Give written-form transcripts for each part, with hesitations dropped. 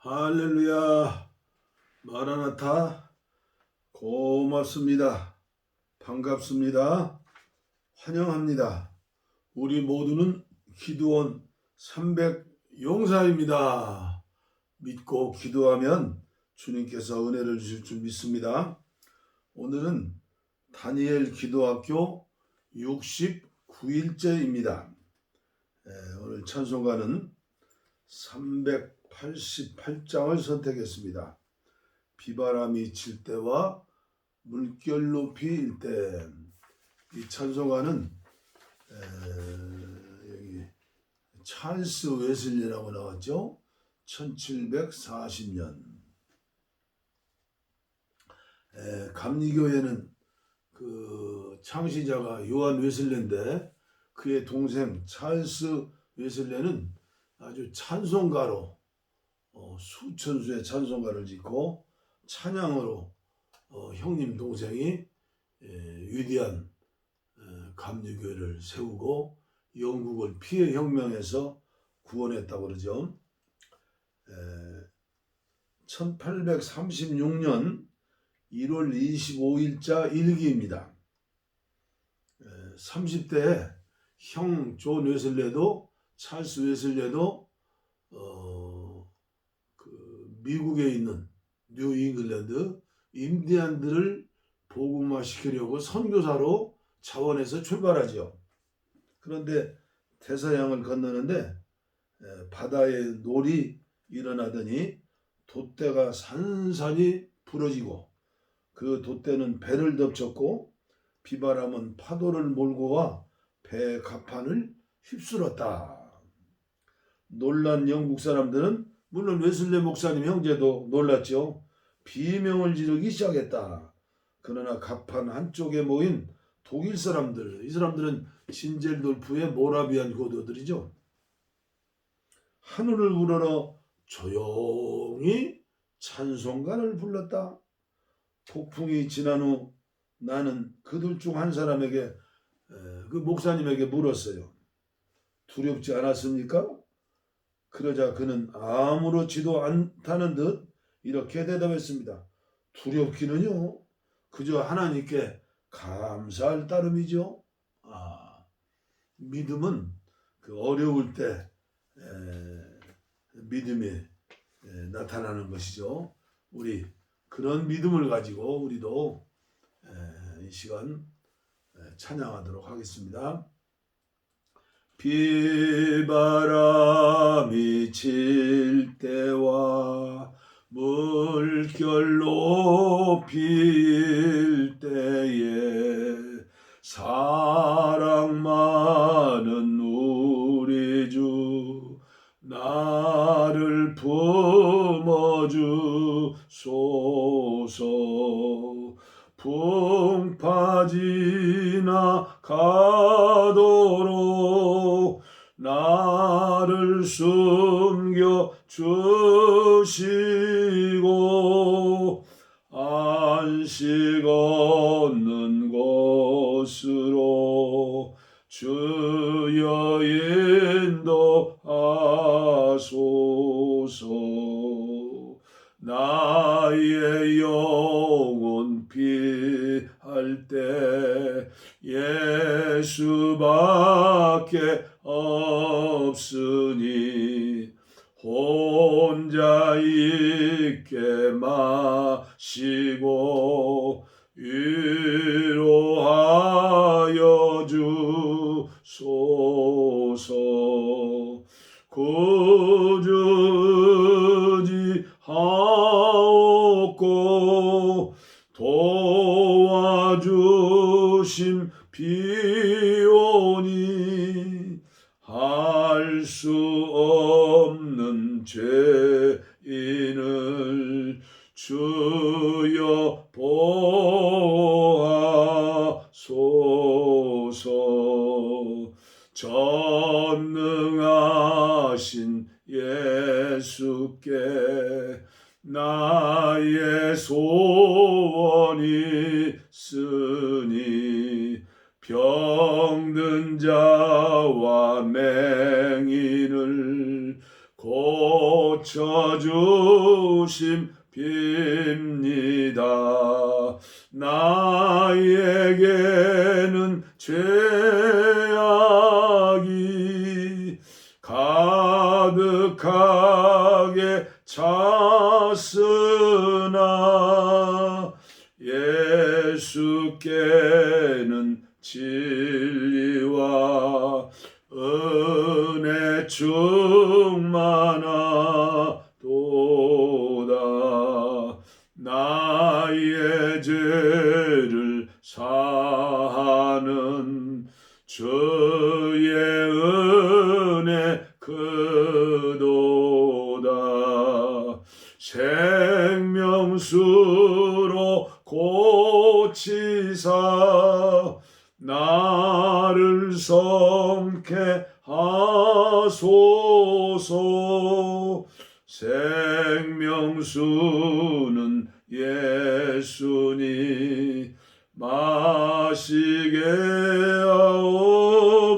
할렐루야. 마라나타. 고맙습니다. 반갑습니다. 환영합니다. 우리 모두는 기도원 300용사입니다. 믿고 기도하면 주님께서 은혜를 주실 줄 믿습니다. 오늘은 다니엘 기도학교 69일째입니다. 오늘 찬송가는 388장을 선택했습니다. 비바람이 칠 때와 물결 높이 일 때. 이 찬송가는 여기 찰스 웨슬리라고 나왔죠. 1740년. 감리교회는 그 창시자가 요한 웨슬리인데 그의 동생 찰스 웨슬리는 아주 찬송가로 수천 수의 찬송가를 짓고 찬양으로 형님 동생이 위대한 감리교회를 세우고 영국을 피해 혁명에서 구원했다고 그러죠. 1836년 1월 25일자 일기입니다. 30대에 형 존 웨슬레도 찰스 웨슬레도 미국에 있는 뉴 잉글랜드 인디안들을 복음화시키려고 선교사로 자원해서 출발하죠. 그런데 대서양을 건너는데 바다에 놀이 일어나더니 돛대가 산산이 부러지고 그 돛대는 배를 덮쳤고 비바람은 파도를 몰고 와 배 갑판을 휩쓸었다. 놀란 영국 사람들은 물론 웨슬리 목사님 형제도 놀랐죠. 비명을 지르기 시작했다. 그러나 갑판 한쪽에 모인 독일 사람들, 이 사람들은 진젤돌프의 모라비안 고도들이죠. 하늘을 우러러 조용히 찬송가를 불렀다. 폭풍이 지난 후 나는 그들 중 한 사람에게 그 목사님에게 물었어요. 두렵지 않았습니까? 그러자 그는 아무렇지도 않다는 듯 이렇게 대답했습니다. 두렵기는요. 그저 하나님께 감사할 따름이죠. 믿음은 그 어려울 때 믿음이 나타나는 것이죠. 우리 그런 믿음을 가지고 우리도 이 시간 찬양하도록 하겠습니다. 비바람이 칠 때와 물결 높이 일 때에 사랑 많은 우리 주 나를 품어주소서. 풍파 지나가도록 나를 숨겨 주시고 안식 얻는 곳으로 주여 인도하소서. 나의 영혼 피할 때 예수밖에 없으니 혼자 있게 마시고 위로하여 주소서. 꾸짖지 하옵고 도와주심 비오니 할 수 없는 죄인을 주여 보호하소서. 전능하신 예수께 나의 소원이 있으니 병든 자와 맹인을 고쳐주심 빕니다. 나에게는 죄악이 가득하게 찼으나 예수께는 진리와 은혜 충만하도다. 나의 죄를 사하는 주의 은혜 그도다. 생명수로 고치사 나를 성케 하소서. 생명수는 예수니 마시게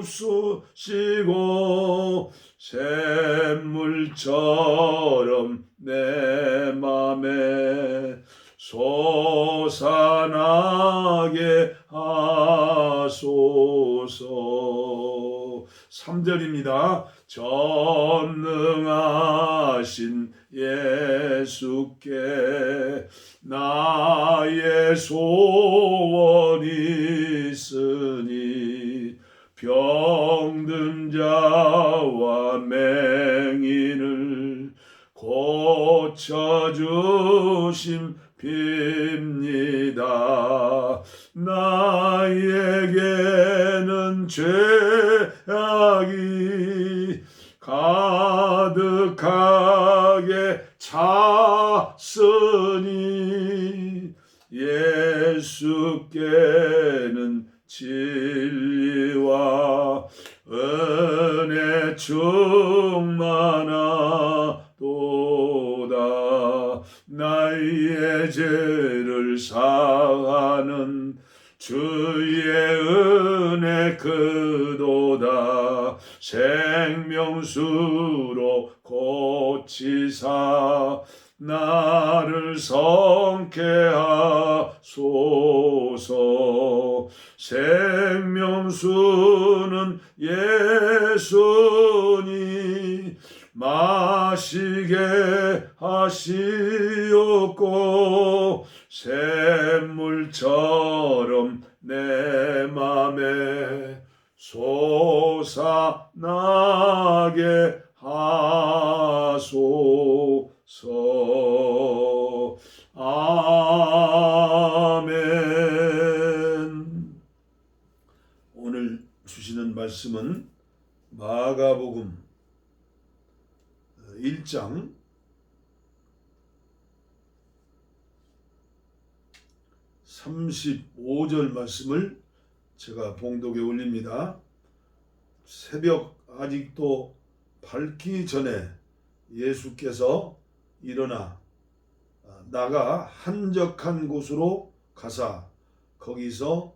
하옵소시고 샘물처럼 내 맘에 솟아나게 하소서. 3절입니다. 전능하신 예수께 나의 소원이 있으니 병든 자와 맹인을 고쳐주심 빕니다. 나에게는 죄악이 가득하게 찼으니 예수께는 진리와 은혜 충만하도다. 나의 죄를 사하는 주의 은혜 그도다. 생명수로 고치사 나를 성케 하소서. 생명수는 예수니 마시게 하시옵고 샘물처럼 내 맘에 솟아나게 하소서. 아멘. 오늘 주시는 말씀은 마가복음 1장 35절 말씀을 제가 봉독에 올립니다. 새벽 아직도 밝기 전에 예수께서 일어나 나가 한적한 곳으로 가사 거기서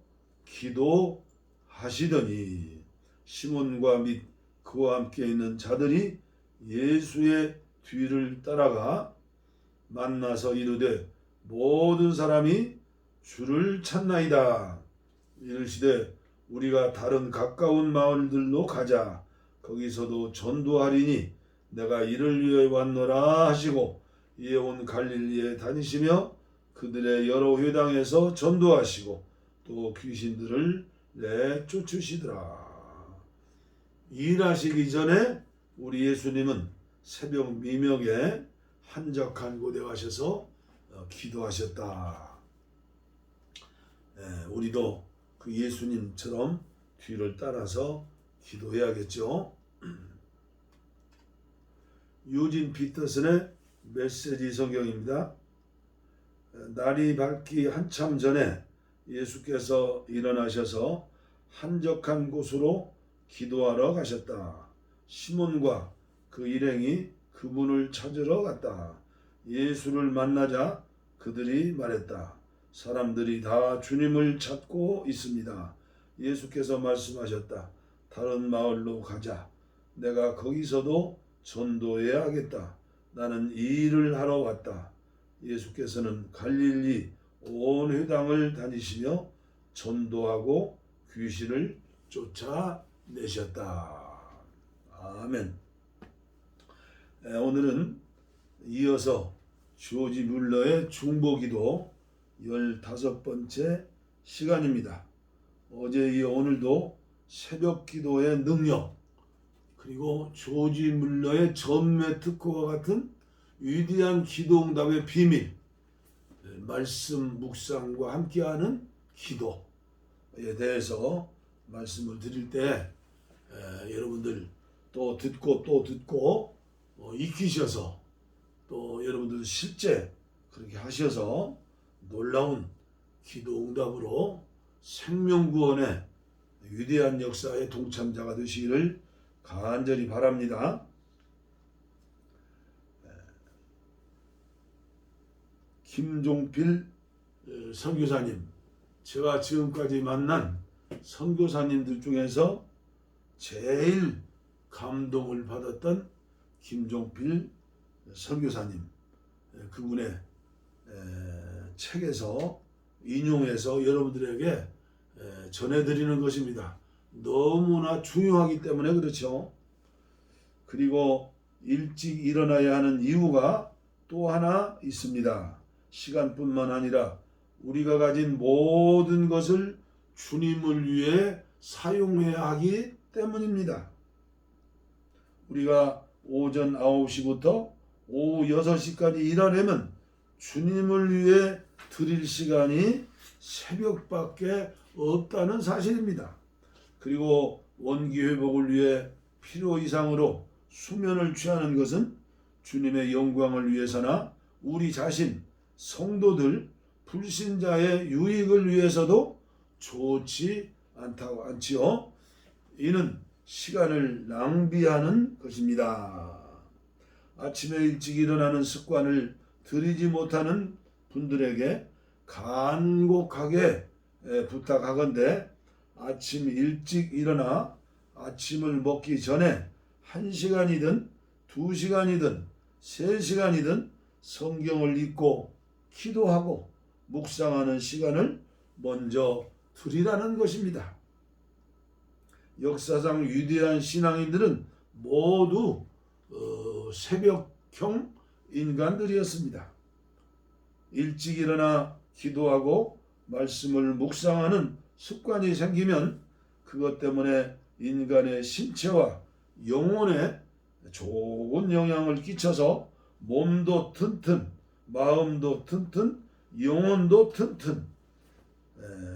기도하시더니 시몬과 및 그와 함께 있는 자들이 예수의 뒤를 따라가 만나서 이르되 모든 사람이 주를 찾나이다. 이르시되 우리가 다른 가까운 마을들로 가자. 거기서도 전도하리니 내가 이를 위해 왔노라 하시고 이에 온 갈릴리에 다니시며 그들의 여러 회당에서 전도하시고 또 귀신들을 내쫓으시더라. 일하시기 전에 우리 예수님은 새벽 미명에 한적한 곳에 가셔서 기도하셨다. 우리도 그 예수님처럼 뒤를 따라서 기도해야겠죠. 유진 피터슨의 메시지 성경입니다. 날이 밝기 한참 전에 예수께서 일어나셔서 한적한 곳으로 기도하러 가셨다. 시몬과 그 일행이 그분을 찾으러 갔다. 예수를 만나자 그들이 말했다. 사람들이 다 주님을 찾고 있습니다. 예수께서 말씀하셨다. 다른 마을로 가자. 내가 거기서도 전도해야 하겠다. 나는 이 일을 하러 왔다. 예수께서는 갈릴리 온 회당을 다니시며 전도하고 귀신을 쫓아내셨다. 아멘. 오늘은 이어서 조지 뮬러의 중보기도 15번째 시간입니다. 어제 이어 오늘도 새벽기도의 능력, 그리고 조지 뮬러의 전매 특허와 같은 위대한 기도응답의 비밀, 말씀 묵상과 함께하는 기도에 대해서 말씀을 드릴 때 여러분들 또 듣고 익히셔서 또 여러분들 실제 그렇게 하셔서 놀라운 기도응답으로 생명구원의 위대한 역사의 동참자가 되시기를 간절히 바랍니다. 김종필 선교사님, 제가 지금까지 만난 선교사님들 중에서 제일 감동을 받았던 김종필 선교사님, 그분의 책에서 인용해서 여러분들에게 전해드리는 것입니다. 너무나 중요하기 때문에 그렇죠. 그리고 일찍 일어나야 하는 이유가 또 하나 있습니다. 시간뿐만 아니라 우리가 가진 모든 것을 주님을 위해 사용해야 하기 때문입니다. 우리가 오전 9시부터 오후 6시까지 일하려면 주님을 위해 드릴 시간이 새벽밖에 없다는 사실입니다. 그리고 원기 회복을 위해 필요 이상으로 수면을 취하는 것은 주님의 영광을 위해서나 우리 자신, 성도들, 불신자의 유익을 위해서도 좋지 않지요. 이는 시간을 낭비하는 것입니다. 아침에 일찍 일어나는 습관을 들이지 못하는 분들에게 간곡하게 부탁하건대 아침 일찍 일어나 아침을 먹기 전에 1시간이든 2시간이든 3시간이든 성경을 읽고 기도하고 묵상하는 시간을 먼저 드리라는 것입니다. 역사상 위대한 신앙인들은 모두 새벽형 인간들이었습니다. 일찍 일어나 기도하고 말씀을 묵상하는 습관이 생기면 그것 때문에 인간의 신체와 영혼에 좋은 영향을 끼쳐서 몸도 튼튼, 마음도 튼튼, 영혼도 튼튼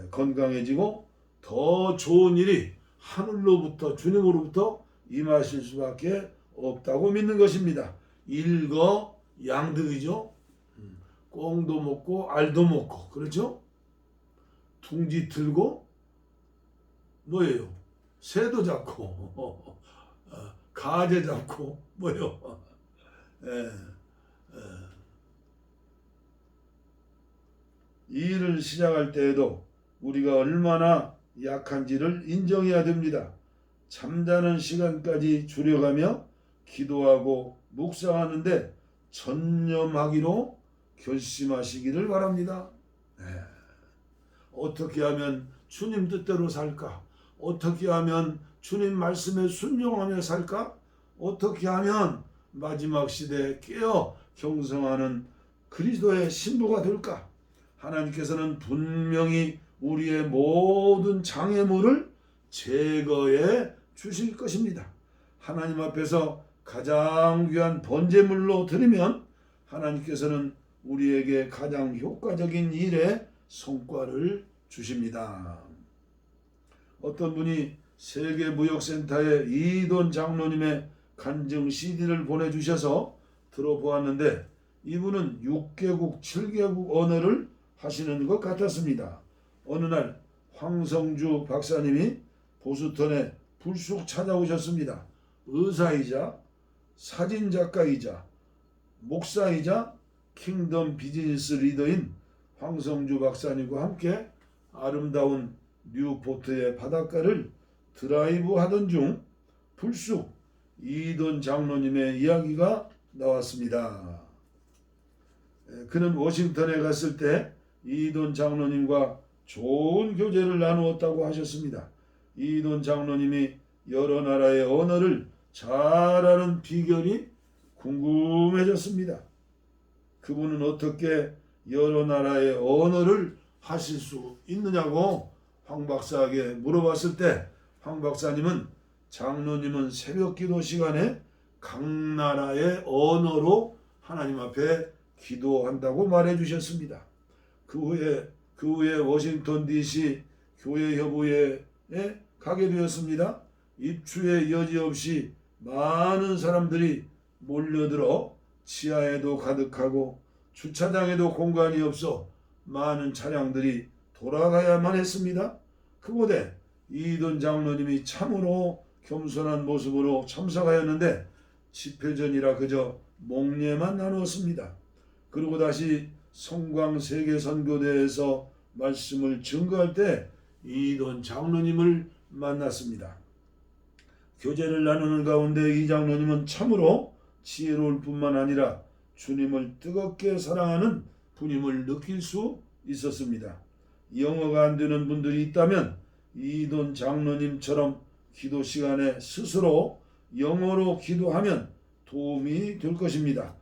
건강해지고 더 좋은 일이 하늘로부터 주님으로부터 임하실 수밖에 없다고 믿는 것입니다. 일거양득이죠. 꽁도 먹고 알도 먹고, 그렇죠? 둥지 틀고 뭐예요? 새도 잡고 가재 잡고 뭐예요? 이 일을 시작할 때에도 우리가 얼마나 약한지를 인정해야 됩니다. 잠자는 시간까지 줄여가며 기도하고 묵상하는데 전념하기로 결심하시기를 바랍니다. 어떻게 하면 주님 뜻대로 살까? 어떻게 하면 주님 말씀에 순종하며 살까? 어떻게 하면 마지막 시대에 깨어 경성하는 그리스도의 신부가 될까? 하나님께서는 분명히 우리의 모든 장애물을 제거해 주실 것입니다. 하나님 앞에서 가장 귀한 번제물로 드리면 하나님께서는 우리에게 가장 효과적인 일에 성과를 주십니다. 어떤 분이 세계무역센터에 이돈 장로님의 간증 CD를 보내주셔서 들어보았는데 이분은 6개국 7개국 언어를 하시는 것 같았습니다. 어느 날 황성주 박사님이 보스턴에 불쑥 찾아오셨습니다. 의사이자 사진작가이자 목사이자 킹덤 비즈니스 리더인 황성주 박사님과 함께 아름다운 뉴포트의 바닷가를 드라이브 하던 중 불쑥 이돈 장로님의 이야기가 나왔습니다. 그는 워싱턴에 갔을 때 이돈 장로님과 좋은 교제를 나누었다고 하셨습니다. 이돈 장로님이 여러 나라의 언어를 잘하는 비결이 궁금해졌습니다. 그분은 어떻게 여러 나라의 언어를 하실 수 있느냐고 황 박사에게 물어봤을 때 황 박사님은 장로님은 새벽기도 시간에 각 나라의 언어로 하나님 앞에 기도한다고 말해주셨습니다. 그 후에 워싱턴 DC 교회협의회에 가게 되었습니다. 입추에 여지없이 많은 사람들이 몰려들어 지하에도 가득하고 주차장에도 공간이 없어 많은 차량들이 돌아가야만 했습니다. 그곳에 이돈 장로님이 참으로 겸손한 모습으로 참석하였는데 집회 전이라 그저 목례만 나누었습니다. 그리고 다시 성광세계선교대에서 말씀을 증거할 때 이돈 장로님을 만났습니다. 교제를 나누는 가운데 이 장로님은 참으로 지혜로울 뿐만 아니라 주님을 뜨겁게 사랑하는 분임을 느낄 수 있었습니다. 영어가 안 되는 분들이 있다면 이돈 장로님처럼 기도 시간에 스스로 영어로 기도하면 도움이 될 것입니다.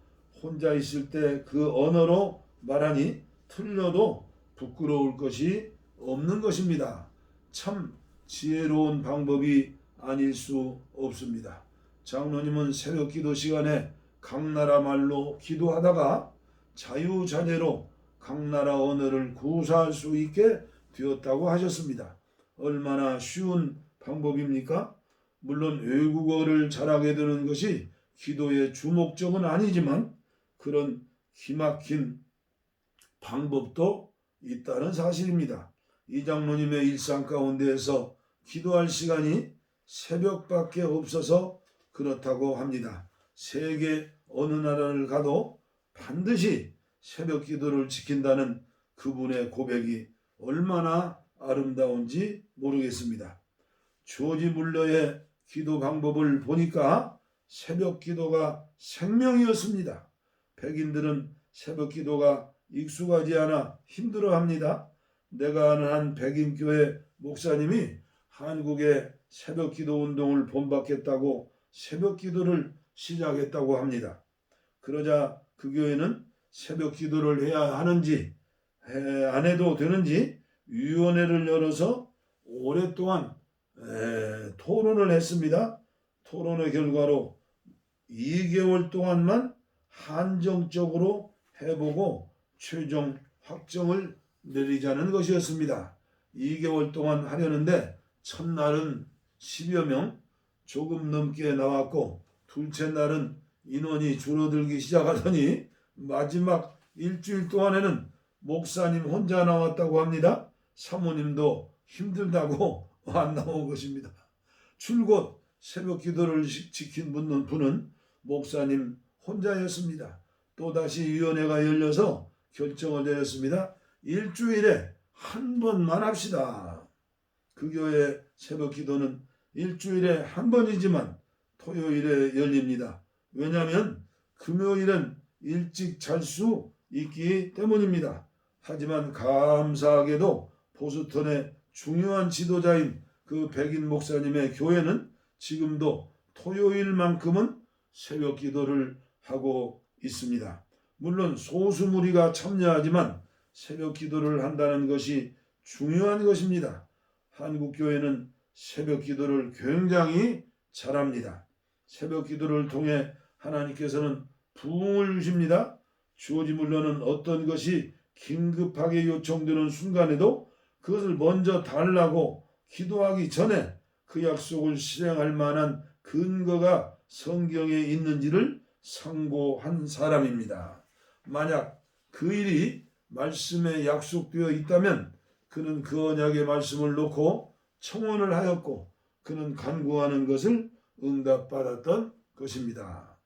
혼자 있을 때 그 언어로 말하니 틀려도 부끄러울 것이 없는 것입니다. 참 지혜로운 방법이 아닐 수 없습니다. 장로님은 새벽 기도 시간에 각 나라 말로 기도하다가 자유자재로 각 나라 언어를 구사할 수 있게 되었다고 하셨습니다. 얼마나 쉬운 방법입니까? 물론 외국어를 잘하게 되는 것이 기도의 주목적은 아니지만 그런 기막힌 방법도 있다는 사실입니다. 이 장로님의 일상 가운데에서 기도할 시간이 새벽밖에 없어서 그렇다고 합니다. 세계 어느 나라를 가도 반드시 새벽 기도를 지킨다는 그분의 고백이 얼마나 아름다운지 모르겠습니다. 조지 물러의 기도 방법을 보니까 새벽 기도가 생명이었습니다. 백인들은 새벽 기도가 익숙하지 않아 힘들어합니다. 내가 아는 한 백인 교회 목사님이 한국의 새벽 기도 운동을 본받겠다고 새벽 기도를 시작했다고 합니다. 그러자 그 교회는 새벽 기도를 해야 하는지 안 해도 되는지 위원회를 열어서 오랫동안 토론을 했습니다. 토론의 결과로 2개월 동안만 한정적으로 해보고 최종 확정을 내리자는 것이었습니다. 2개월 동안 하려는데 첫날은 10여 명 조금 넘게 나왔고 둘째 날은 인원이 줄어들기 시작하더니 마지막 일주일 동안에는 목사님 혼자 나왔다고 합니다. 사모님도 힘들다고 안 나온 것입니다. 줄곧 새벽 기도를 지킨 분은 목사님 혼자였습니다. 또다시 위원회가 열려서 결정을 내렸습니다. 일주일에 한 번만 합시다. 그 교회 새벽 기도는 일주일에 한 번이지만 토요일에 열립니다. 왜냐하면 금요일은 일찍 잘 수 있기 때문입니다. 하지만 감사하게도 보스턴의 중요한 지도자인 그 백인 목사님의 교회는 지금도 토요일만큼은 새벽 기도를 하고 있습니다. 물론 소수 무리가 참여하지만 새벽 기도를 한다는 것이 중요한 것입니다. 한국 교회는 새벽 기도를 굉장히 잘합니다. 새벽 기도를 통해 하나님께서는 부흥을 주십니다. 조지 물러는 어떤 것이 긴급하게 요청되는 순간에도 그것을 먼저 달라고 기도하기 전에 그 약속을 실행할 만한 근거가 성경에 있는지를 상고한 사람입니다. 만약 그 일이 말씀에 약속되어 있다면 그는 그 언약의 말씀을 놓고 청원을 하였고 그는 간구하는 것을 응답받았던 것입니다.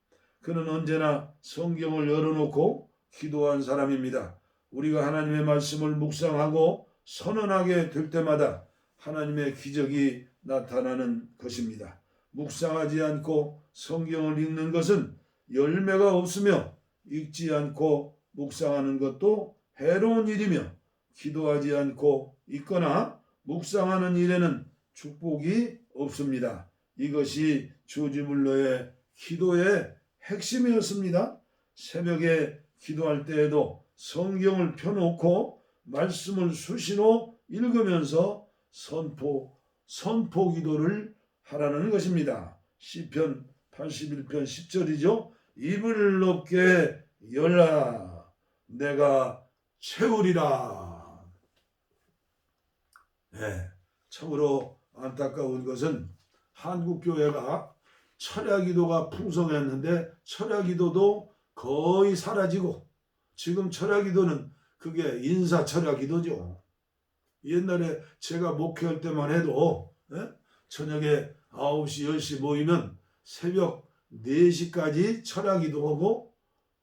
그는 언제나 성경을 열어놓고 기도한 사람입니다. 우리가 하나님의 말씀을 묵상하고 선언하게 될 때마다 하나님의 기적이 나타나는 것입니다. 묵상하지 않고 성경을 읽는 것은 열매가 없으며 읽지 않고 묵상하는 것도 해로운 일이며 기도하지 않고 읽거나 묵상하는 일에는 축복이 없습니다. 이것이 조지물러의 기도의 핵심이었습니다. 새벽에 기도할 때에도 성경을 펴놓고 말씀을 수시로 읽으면서 선포 기도를 하라는 것입니다. 시편 81편 10절이죠. 입을 넓게 열라 내가 채우리라. 네, 참으로 안타까운 것은 한국교회가 철야기도가 풍성했는데 철야기도도 거의 사라지고 지금 철야기도는 그게 인사철야기도죠. 옛날에 제가 목회할 때만 해도 저녁에 9시 10시 모이면 새벽 4시까지 철야기도하고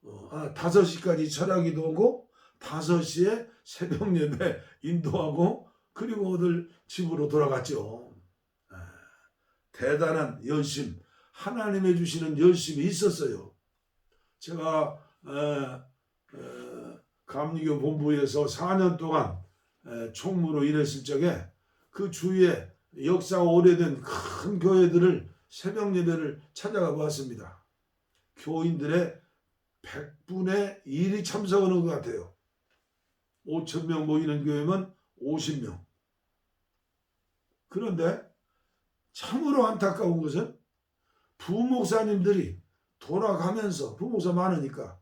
5시까지 철야기도하고 5시에 새벽 예배 인도하고 그리고들 집으로 돌아갔죠. 대단한 열심, 하나님의 주시는 열심이 있었어요. 제가 감리교 본부에서 4년 동안 총무로 일했을 적에 그 주위에 역사가 오래된 큰 교회들을 새벽 예배를 찾아가 보았습니다. 교인들의 100분의 1이 참석하는 것 같아요. 5,000명 모이는 교회면 50명. 그런데 참으로 안타까운 것은 부목사님들이 돌아가면서 부목사 많으니까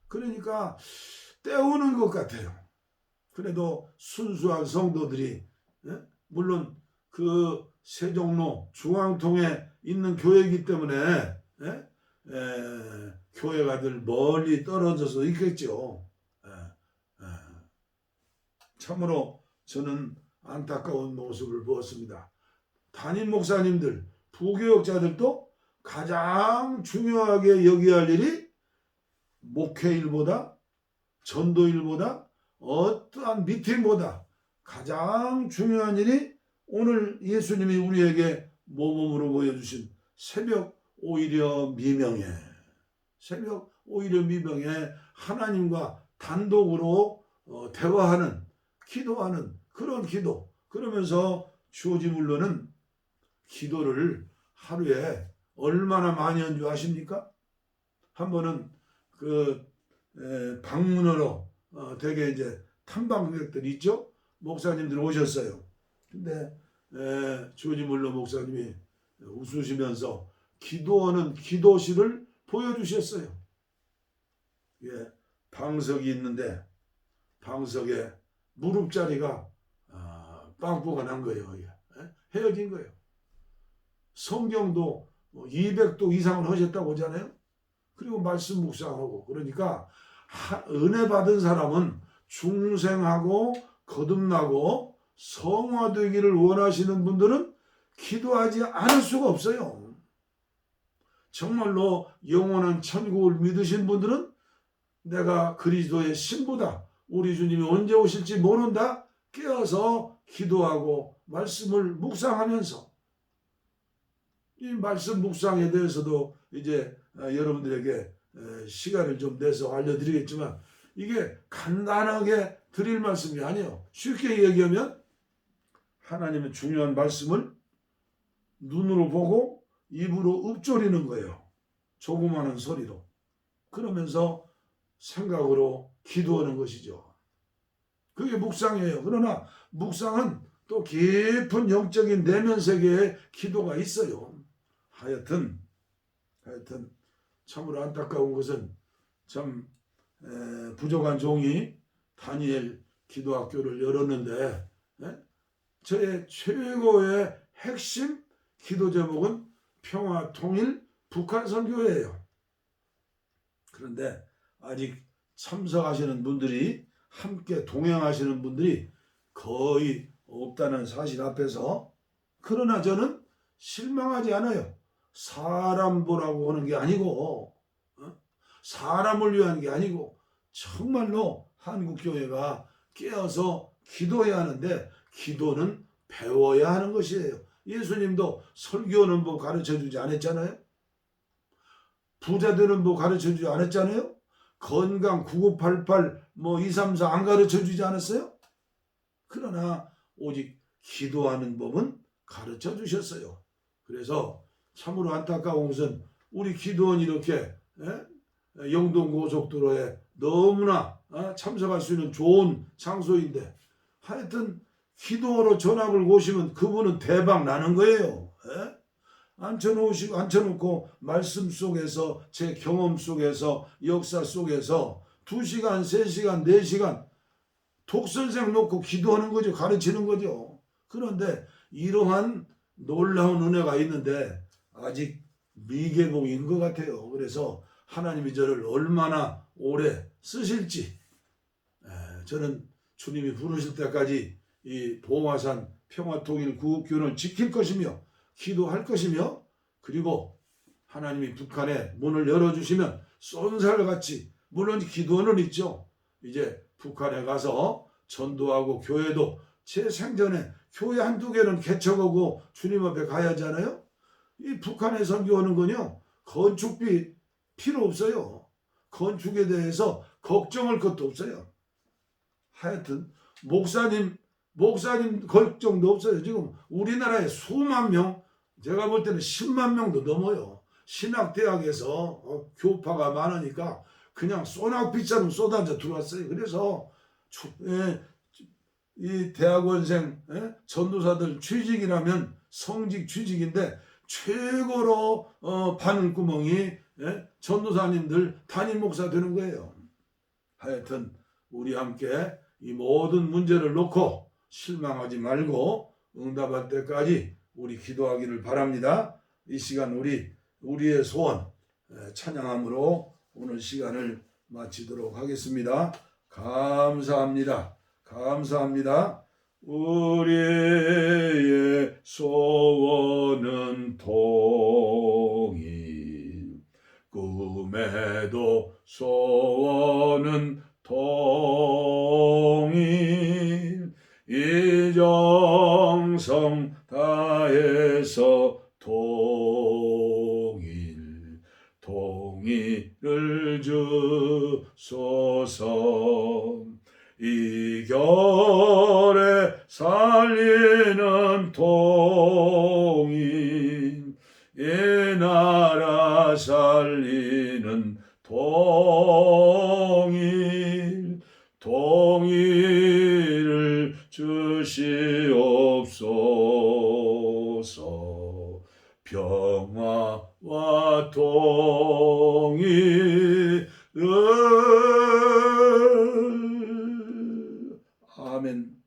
그러니까 때우는 것 같아요. 그래도 순수한 성도들이 물론 그 세종로 중앙통에 있는 교회이기 때문에 교회가 늘 멀리 떨어져서 있겠죠. 참으로 저는 안타까운 모습을 보았습니다. 담임 목사님들, 부교역자들도 가장 중요하게 여겨야 할 일이 목회일보다 전도일보다 어떠한 미팅보다 가장 중요한 일이 오늘 예수님이 우리에게 모범으로 보여주신 새벽 오히려 미명에 하나님과 단독으로 대화하는 기도하는 그런 기도. 그러면서 조지물러는 기도를 하루에 얼마나 많이 한 줄 아십니까? 한 번은 그 방문으로 되게 이제 탐방객들 있죠? 목사님들 오셨어요. 근데 조지물러 목사님이 웃으시면서 기도하는 기도실을 보여주셨어요. 예, 방석이 있는데 방석에 무릎자리가 빵꾸가 난 거예요. 헤어진 거예요. 성경도 200도 이상을 하셨다고 하잖아요. 그리고 말씀 묵상하고 그러니까 은혜 받은 사람은 중생하고 거듭나고 성화되기를 원하시는 분들은 기도하지 않을 수가 없어요. 정말로 영원한 천국을 믿으신 분들은 내가 그리스도의 신부다. 우리 주님이 언제 오실지 모른다. 깨어서 기도하고 말씀을 묵상하면서 이 말씀 묵상에 대해서도 이제 여러분들에게 시간을 좀 내서 알려드리겠지만 이게 간단하게 드릴 말씀이 아니에요. 쉽게 얘기하면 하나님의 중요한 말씀을 눈으로 보고 입으로 읊조리는 거예요. 조그마한 소리로. 그러면서 생각으로 기도하는 것이죠. 그게 묵상이에요. 그러나 묵상은 또 깊은 영적인 내면 세계에 기도가 있어요. 하여튼 참으로 안타까운 것은 참 부족한 종이 다니엘 기도학교를 열었는데 저의 최고의 핵심 기도 제목은 평화 통일 북한 선교예요. 그런데 아직 참석하시는 분들이 함께 동행하시는 분들이 거의 없다는 사실 앞에서 그러나 저는 실망하지 않아요. 사람 보라고 하는 게 아니고 사람을 위한 게 아니고 정말로 한국교회가 깨어서 기도해야 하는데 기도는 배워야 하는 것이에요. 예수님도 설교하는 법 가르쳐 주지 않았잖아요. 부자 되는 법 가르쳐 주지 않았잖아요. 건강 9988 234 안 가르쳐 주지 않았어요. 그러나 오직 기도하는 법은 가르쳐 주셨어요. 그래서 참으로 안타까운 것은 우리 기도원 이렇게 영동고속도로에 너무나 참석할 수 있는 좋은 장소인데 하여튼 기도로 전학을 오시면 그분은 대박 나는 거예요. 앉혀놓고 말씀 속에서 제 경험 속에서 역사 속에서 2시간, 3시간, 4시간 독선생 놓고 기도하는 거죠. 가르치는 거죠. 그런데 이러한 놀라운 은혜가 있는데 아직 미개봉인 것 같아요. 그래서 하나님이 저를 얼마나 오래 쓰실지 저는 주님이 부르실 때까지 이 보화산 평화통일 구국교를 지킬 것이며 기도할 것이며 그리고 하나님이 북한에 문을 열어주시면 쏜살같이 물론 기도는 있죠. 이제 북한에 가서 전도하고 교회도 제 생전에 교회 한두 개는 개척하고 주님 앞에 가야 하잖아요. 이 북한에 선교하는 건요. 건축비 필요 없어요. 건축에 대해서 걱정할 것도 없어요. 하여튼 목사님 걱정도 없어요. 지금 우리나라에 수만 명, 제가 볼 때는 10만 명도 넘어요. 신학대학에서 교파가 많으니까 그냥 소낙비처럼 쏟아져 들어왔어요. 그래서 이 대학원생 전도사들 취직이라면 성직 취직인데 최고로 바늘구멍이 전도사님들 담임 목사 되는 거예요. 하여튼 우리 함께 이 모든 문제를 놓고 실망하지 말고 응답할 때까지 우리 기도하기를 바랍니다. 이 시간 우리의 소원 찬양함으로 오늘 시간을 마치도록 하겠습니다. 감사합니다. 감사합니다. 우리의 소원은 통일, 꿈에도 소원은 통일, 이정성 다해서 통일을 주소서. 이 겨울에 살리는 통일, 이 나라 살리는 통일을 주시옵소서. 평화와 통일을. 아멘.